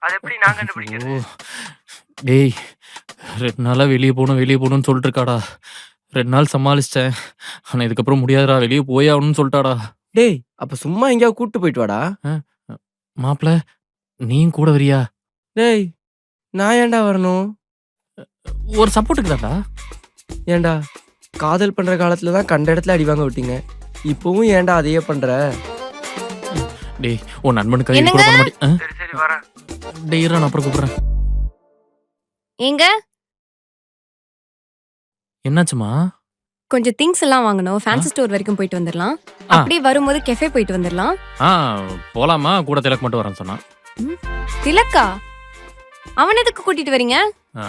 அது எப்படி நான் ஓ! கண்டுபிடிக்கிறது? டேய் 2 நாளா வெளிய போணும், வெளிய போணும்னு சொல்லிட்டு இருக்காடா. 2 நாள் சமாளிச்சுட்டேன். ஆனா இதுக்கப்புறம் முடியாதுடா. வெளிய போயே ஆகணும்னு சொல்ட்டாடா. டேய், அப்ப சும்மா எங்கேயாவது கூட்டு போயிட்டு வாடா. அ அ மாப்ள நீயும் கூட வரியா? டேய், நான் ஏன்டா வரணும்? ஒரு சப்போர்ட்டுக்கு தான்டா. ஏன்டா, காதல் பண்ற காலத்துல தான் கண்ட இடத்துல அடி வாங்க விட்டீங்க. இப்பவும் ஏன்டா அதையே பண்ற? டேய் உன் நண்பனுக்காக இது கூட என்னங்க? பண்ண மாட்டி சரி சரி வரேன். டேய் இருடா நான் அப்புறம் கூப்பிடுறேன். ஏங்க என்னாச்சும்மா? கொஞ்சம் திங்ஸ் எல்லாம் வாங்கணும். ஆ? ஃபேன்சி ஸ்டோர் வரைக்கும் போயிட்டு வந்துரலாம். ஆ. அப்படியே வரும்போது கெஃபே போயிட்டு வந்துரலாம். ஆ போலாமா? கூட திலக் மட்டும் வரேன்னு சொன்னான். ம். திலக்கா? அவன எதுக்கு கூட்டிட்டு வரீங்க? ஆ,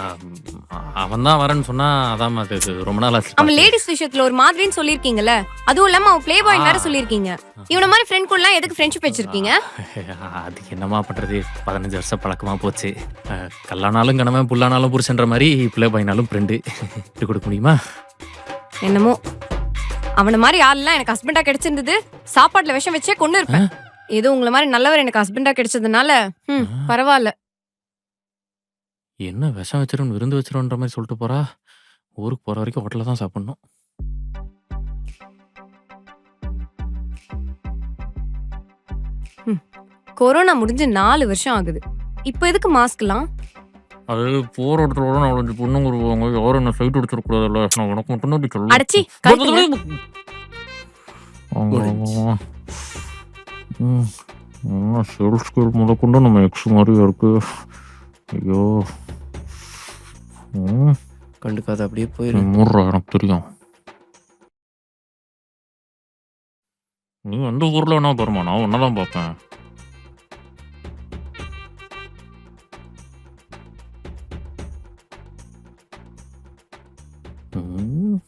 அவன் தான் வரேன்னு சொன்னா அதாம்மா அது ரொம்ப நாள் ஆச்சு அவன் பார்த்து. லேடிஸ் விஷயத்துல ஒரு மாதிரின்னு சொல்லியிருக்கீங்கல்ல. அதுவும் இல்லாம அவன் ப்ளே பாய் வேற ஆ. சொல்லியிருக்கீங்க. இவன மாதிரி ஃப்ரெண்ட் கூடலாம் எதுக்கு ஃப்ரெண்ட்ஷிப் வச்சிருக்கீங்க? அதுக்கு என்னம்மா பண்றது? 15 வருஷம் பழக்கமா போச்சு. கல்லானாலும் கணவன், புல்லானாலும் புருஷன்ற மாதிரி பிள்ளை பாயினாலும் ஃப்ரெண்டு. விட்டு கொடுக்க முடியுமா? என்னமோ அவன மாதிரி ஆள்லாம் எனக்கு ஹஸ்பண்டா கிடைச்சிருந்தது சாப்பாட்டுல விஷம் வச்சே கொண்டு ஆ? இருப்பேன். ஏதோ உங்களை மாதிரி நல்லவர் எனக்கு ஹஸ்பண்டா கிடைச்சதுனால ஆ? பரவாயில்ல. என்ன விஷம் வச்சிரும் விருந்து வச்சிரும்ன்ற மாதிரி சொல்லிட்டு போறா. ஊருக்கு போற வரைக்கும் ஹோட்டல்ல தான் சாப்பிடணும். கொரோனா முடிஞ்சு 4 வருஷம் ஆகுது. இப்போ எதுக்கு மாஸ்க்லாம்? அது போற இடத்துல நான் 5 பொண்ணுங்க வருவாங்க. யாரும் என்ன சைட் அடிச்சிட கூடாதுல்ல. நான் உனக்கு மட்டும் தான் சொல்லுவேன். அடச்சி கழுத்துங்க. சேல்ஸ் ஸ்கில் முதற்கொண்டு நம்ம எக்ஸ் மாதிரியா இருக்கு. ஐயோ கண்டுக்காத அப்படியே போயிரு. மூடுறா எனக்கு தெரியும். நீ எந்த ஊர்ல வேணா பாருமா, நான் ஒன்னதான் பார்ப்பேன். ம்,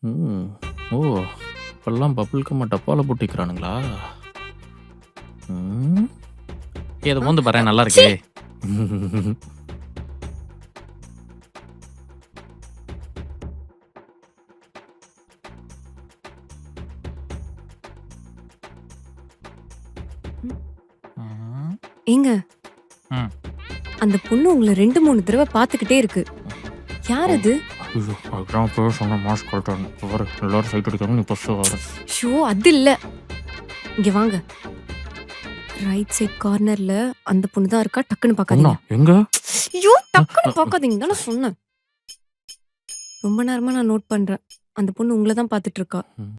ம். ஓ இப்பெல்லாம் பப்புளுக்கு டப்பால போட்டிக்கிறானுங்களா? இதை வந்து பாரு நல்லா இருக்கே. ஏங்க ம். அந்த பொண்ணு உங்களை 2-3 தடவை பார்த்துக்கிட்டே இருக்கு. யார் அது? ஐயோ அதுதான் பேர் சொன்ன மாஸ்க் கழட்டாங்க. வர எல்லாரும் சைட் அடிக்காம நீ ஃபர்ஸ்ட் வர. ஷோ அது இல்ல. இங்க வாங்க. ரைட் சைட் கார்னர்ல அந்த பொண்ணு தான் இருக்கா. டக்குன்னு பார்க்காதீங்க. எங்க? ஐயோ டக்குன்னு பார்க்காதீங்க தானே சொன்னேன். ரொம்ப நேரமா நான் நோட் பண்றேன். அந்த பொண்ணு உங்களை தான் பார்த்துட்டு இருக்கா.